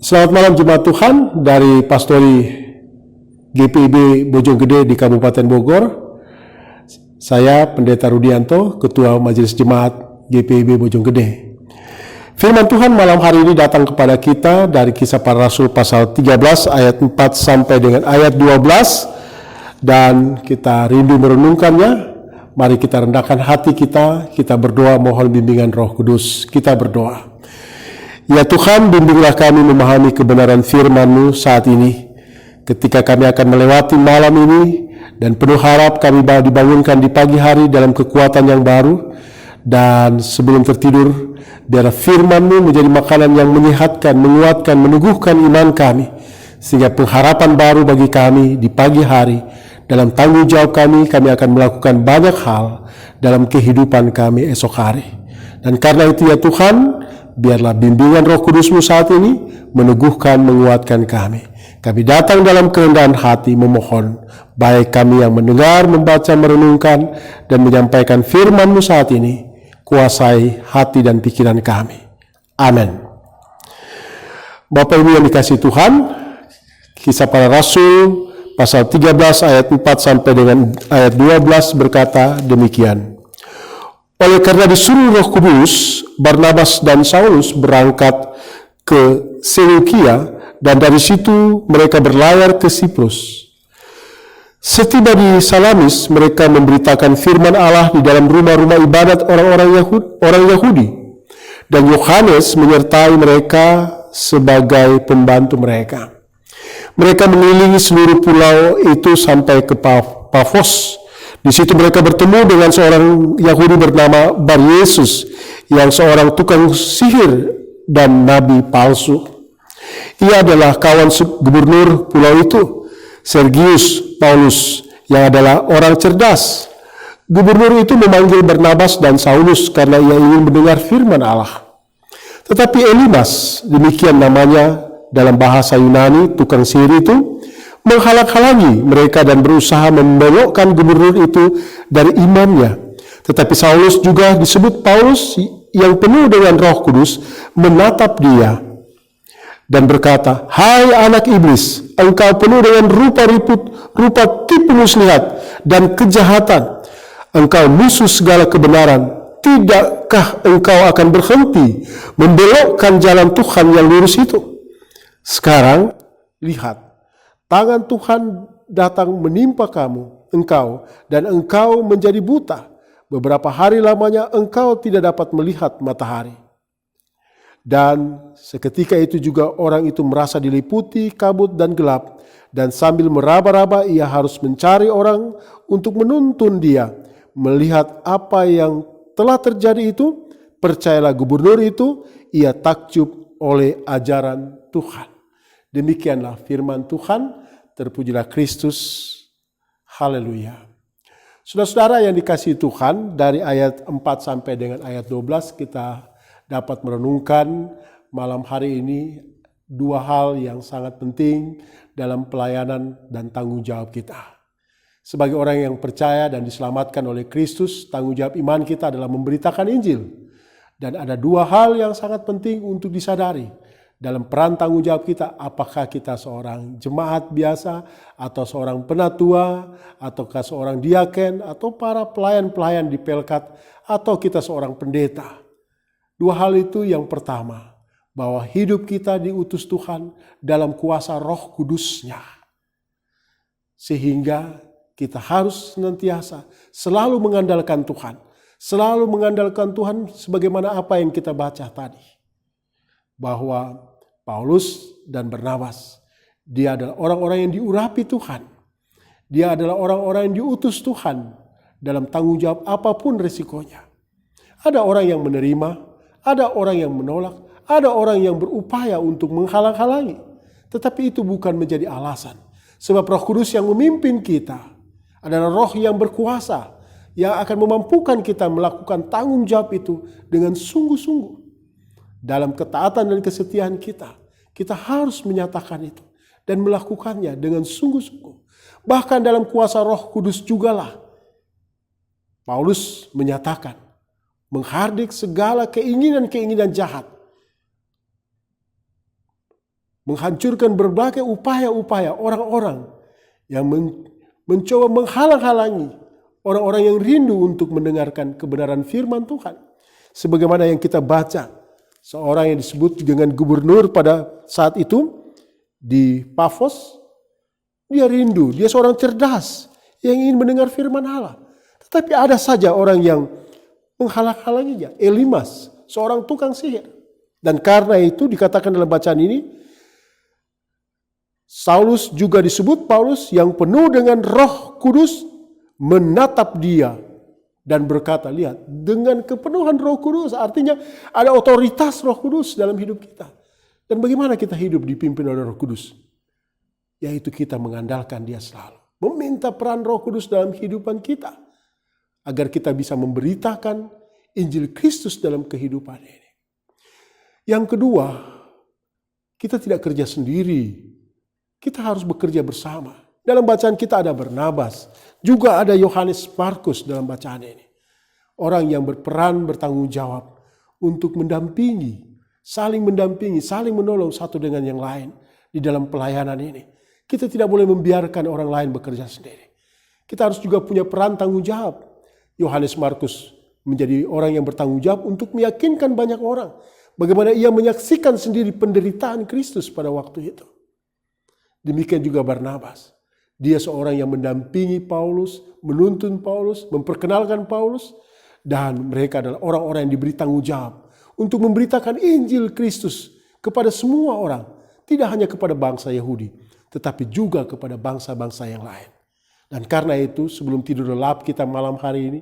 Selamat malam jemaat Tuhan dari Pastori GPIB Bojonggede di Kabupaten Bogor. Saya Pendeta Rudianto, Ketua Majelis Jemaat GPIB Bojonggede. Firman Tuhan malam hari ini datang kepada kita dari Kisah Para Rasul pasal 13 ayat 4 sampai dengan ayat 12. Dan kita rindu merenungkannya. Mari kita rendahkan hati kita berdoa mohon bimbingan Roh Kudus. Kita berdoa. Ya Tuhan, bimbinglah kami memahami kebenaran firman-Mu saat ini. Ketika kami akan melewati malam ini, dan penuh harap kami dibangunkan di pagi hari dalam kekuatan yang baru. Dan sebelum tertidur, biar firman-Mu menjadi makanan yang menyehatkan, menguatkan, meneguhkan iman kami. Sehingga pengharapan baru bagi kami di pagi hari. Dalam tanggung jawab kami akan melakukan banyak hal dalam kehidupan kami esok hari. Dan karena itu ya Tuhan, biarlah bimbingan Roh Kudus-Mu saat ini meneguhkan, menguatkan kami. Kami datang dalam kerendahan hati memohon, baik kami yang mendengar, membaca, merenungkan, dan menyampaikan firman-Mu saat ini, kuasai hati dan pikiran kami. Amin. Bapak Ibu yang dikasihi Tuhan, Kisah Para Rasul pasal 13 ayat 4 sampai dengan ayat 12 berkata demikian. Oleh karena disuruh Roh Kudus, Barnabas dan Saulus berangkat ke Seleukia dan dari situ mereka berlayar ke Siprus. Setiba di Salamis, mereka memberitakan firman Allah di dalam rumah-rumah ibadat orang Yahudi. Dan Yohanes menyertai mereka sebagai pembantu mereka. Mereka mengelilingi seluruh pulau itu sampai ke Pafos. Di situ mereka bertemu dengan seorang Yahudi bernama Bar-Yesus yang seorang tukang sihir dan nabi palsu. Ia adalah kawan gubernur pulau itu, Sergius Paulus, yang adalah orang cerdas. Gubernur itu memanggil Barnabas dan Saulus karena ia ingin mendengar firman Allah. Tetapi Elimas, demikian namanya dalam bahasa Yunani, tukang sihir itu, menghalang-halangi mereka dan berusaha membelokkan gubernur itu dari imannya. Tetapi Saulus juga disebut Paulus yang penuh dengan Roh Kudus menatap dia dan berkata, "Hai anak iblis, engkau penuh dengan rupa tipu muslihat dan kejahatan. Engkau musuh segala kebenaran. Tidakkah engkau akan berhenti membelokkan jalan Tuhan yang lurus itu? Sekarang lihat, tangan Tuhan datang menimpa engkau, dan engkau menjadi buta. Beberapa hari lamanya engkau tidak dapat melihat matahari." Dan seketika itu juga orang itu merasa diliputi kabut dan gelap, dan sambil meraba-raba ia harus mencari orang untuk menuntun dia. Melihat apa yang telah terjadi itu, percayalah gubernur itu, ia takjub oleh ajaran Tuhan. Demikianlah firman Tuhan, terpujilah Kristus, haleluya. Saudara-saudara yang dikasihi Tuhan, dari ayat 4 sampai dengan ayat 12 kita dapat merenungkan malam hari ini dua hal yang sangat penting dalam pelayanan dan tanggung jawab kita. Sebagai orang yang percaya dan diselamatkan oleh Kristus, tanggung jawab iman kita adalah memberitakan Injil. Dan ada dua hal yang sangat penting untuk disadari dalam peran tanggung jawab kita, apakah kita seorang jemaat biasa, atau seorang penatua, ataukah seorang diaken, atau para pelayan-pelayan di Pelkat, atau kita seorang pendeta. Dua hal itu yang pertama, bahwa hidup kita diutus Tuhan dalam kuasa Roh Kudus-Nya. Sehingga kita harus senantiasa selalu mengandalkan Tuhan. Selalu mengandalkan Tuhan sebagaimana apa yang kita baca tadi. Bahwa Paulus dan Barnabas, dia adalah orang-orang yang diurapi Tuhan. Dia adalah orang-orang yang diutus Tuhan dalam tanggung jawab apapun resikonya. Ada orang yang menerima, ada orang yang menolak, ada orang yang berupaya untuk menghalang-halangi. Tetapi itu bukan menjadi alasan. Sebab Roh Kudus yang memimpin kita adalah roh yang berkuasa, yang akan memampukan kita melakukan tanggung jawab itu dengan sungguh-sungguh. Dalam ketaatan dan kesetiaan kita harus menyatakan itu dan melakukannya dengan sungguh-sungguh. Bahkan dalam kuasa Roh Kudus jugalah Paulus menyatakan, menghardik segala keinginan-keinginan jahat menghancurkan berbagai upaya-upaya orang-orang yang mencoba menghalang-halangi orang-orang yang rindu untuk mendengarkan kebenaran firman Tuhan. Sebagaimana yang kita baca, seorang yang disebut dengan gubernur pada saat itu di Pafos, dia rindu, dia seorang cerdas yang ingin mendengar firman Allah. Tetapi ada saja orang yang menghalang-halanginya. Elimas, seorang tukang sihir. Dan karena itu dikatakan dalam bacaan ini, Saulus juga disebut Paulus yang penuh dengan Roh Kudus menatap dia dan berkata, lihat, dengan kepenuhan Roh Kudus, artinya ada otoritas Roh Kudus dalam hidup kita. Dan bagaimana kita hidup dipimpin oleh Roh Kudus? Yaitu kita mengandalkan dia selalu. Meminta peran Roh Kudus dalam kehidupan kita, agar kita bisa memberitakan Injil Kristus dalam kehidupan ini. Yang kedua, kita tidak kerja sendiri. Kita harus bekerja bersama. Dalam bacaan kita ada Barnabas, juga ada Yohanes Markus dalam bacaan ini. Orang yang berperan bertanggung jawab untuk mendampingi, saling menolong satu dengan yang lain di dalam pelayanan ini. Kita tidak boleh membiarkan orang lain bekerja sendiri. Kita harus juga punya peran tanggung jawab. Yohanes Markus menjadi orang yang bertanggung jawab untuk meyakinkan banyak orang bagaimana ia menyaksikan sendiri penderitaan Kristus pada waktu itu. Demikian juga Barnabas. Dia seorang yang mendampingi Paulus, menuntun Paulus, memperkenalkan Paulus, dan mereka adalah orang-orang yang diberi tanggung jawab untuk memberitakan Injil Kristus kepada semua orang, tidak hanya kepada bangsa Yahudi, tetapi juga kepada bangsa-bangsa yang lain. Dan karena itu, sebelum tidur lelap kita malam hari ini,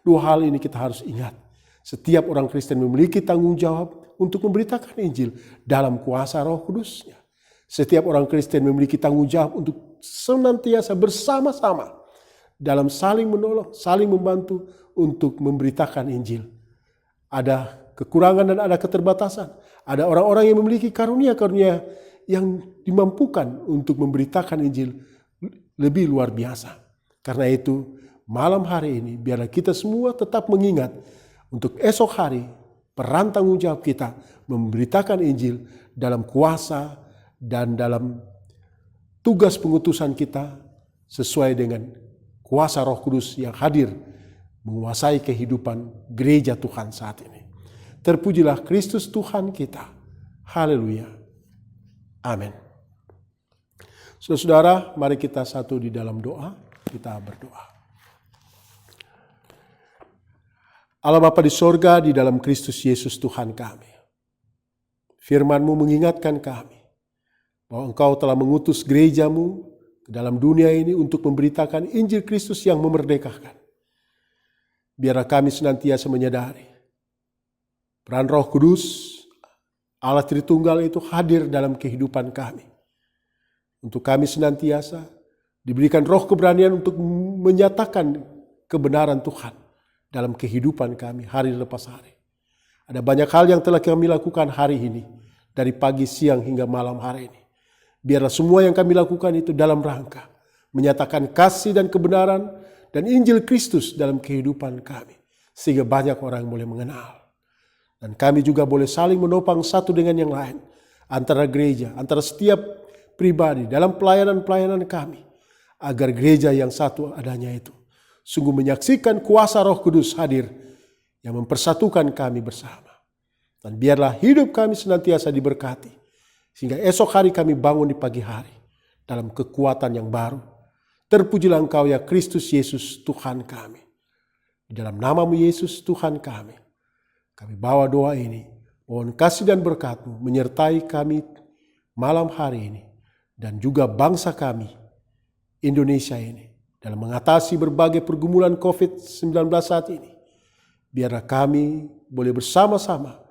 dua hal ini kita harus ingat. Setiap orang Kristen memiliki tanggung jawab untuk memberitakan Injil dalam kuasa Roh Kudus-Nya. Setiap orang Kristen memiliki tanggung jawab untuk senantiasa bersama-sama dalam saling menolong, saling membantu untuk memberitakan Injil. Ada kekurangan dan ada keterbatasan. Ada orang-orang yang memiliki karunia-karunia yang dimampukan untuk memberitakan Injil lebih luar biasa. Karena itu, malam hari ini biarlah kita semua tetap mengingat untuk esok hari peran tanggung jawab kita memberitakan Injil dalam kuasa dan dalam tugas pengutusan kita sesuai dengan kuasa Roh Kudus yang hadir menguasai kehidupan gereja Tuhan saat ini. Terpujilah Kristus Tuhan kita. Haleluya. Amin. Saudara-saudara, mari kita satu di dalam doa. Kita berdoa. Allah Bapa di sorga, di dalam Kristus Yesus Tuhan kami. Firman-Mu mengingatkan kami bahwa Engkau telah mengutus gereja-Mu ke dalam dunia ini untuk memberitakan Injil Kristus yang memerdekakan. Biarlah kami senantiasa menyadari peran Roh Kudus, Allah Tritunggal itu hadir dalam kehidupan kami. Untuk kami senantiasa diberikan roh keberanian untuk menyatakan kebenaran Tuhan dalam kehidupan kami hari lepas hari. Ada banyak hal yang telah kami lakukan hari ini, dari pagi, siang hingga malam hari ini. Biarlah semua yang kami lakukan itu dalam rangka menyatakan kasih dan kebenaran dan Injil Kristus dalam kehidupan kami, sehingga banyak orang boleh mengenal. Dan kami juga boleh saling menopang satu dengan yang lain, antara gereja, antara setiap pribadi dalam pelayanan-pelayanan kami, agar gereja yang satu adanya itu sungguh menyaksikan kuasa Roh Kudus hadir yang mempersatukan kami bersama. Dan biarlah hidup kami senantiasa diberkati, sehingga esok hari kami bangun di pagi hari dalam kekuatan yang baru. Terpujilah Engkau ya Kristus Yesus Tuhan kami. Di dalam nama-Mu Yesus Tuhan kami bawa doa ini. Mohon kasih dan berkat-Mu menyertai kami malam hari ini. Dan juga bangsa kami, Indonesia ini, dalam mengatasi berbagai pergumulan COVID-19 saat ini. Biarlah kami boleh bersama-sama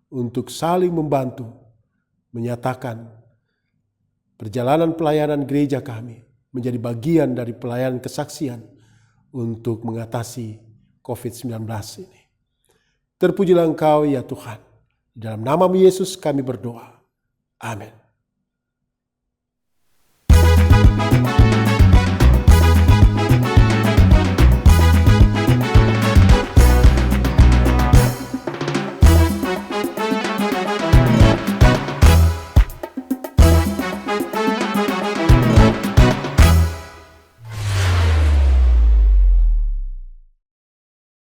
untuk saling membantu, menyatakan perjalanan pelayanan gereja kami menjadi bagian dari pelayanan kesaksian untuk mengatasi COVID-19 ini. Terpujilah Engkau ya Tuhan. Di dalam nama-Mu Yesus kami berdoa. Amin.